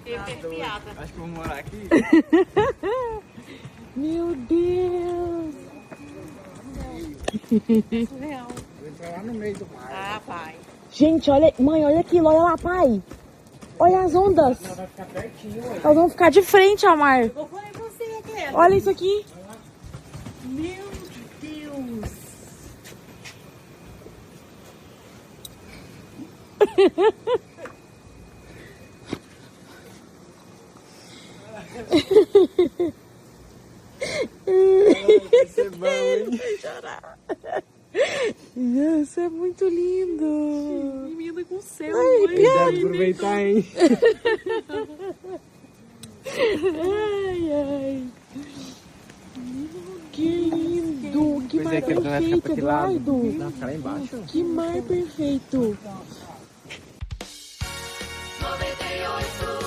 piada. Acho que vou morar aqui. Meu Deus! Surreal. Vou entrar lá no meio do mar. Ah, vai. Gente, olha, mãe, olha aquilo, olha lá, pai. Olha as ondas. Ela vai ficar pertinho, ué. Elas vão ficar de frente ao mar. Eu falei pra você aqui. Olha isso aqui. Meu Deus. Vai ser bom, hein? Isso é muito lindo. Menina com céu. Ai, Deve aproveitar, hein? Ai, ai. Que lindo. Que Pois mar é, que ela vai ficar perfeito, pra aquele lado. Eduardo. Não, ficar lá embaixo. Que mar perfeito. 98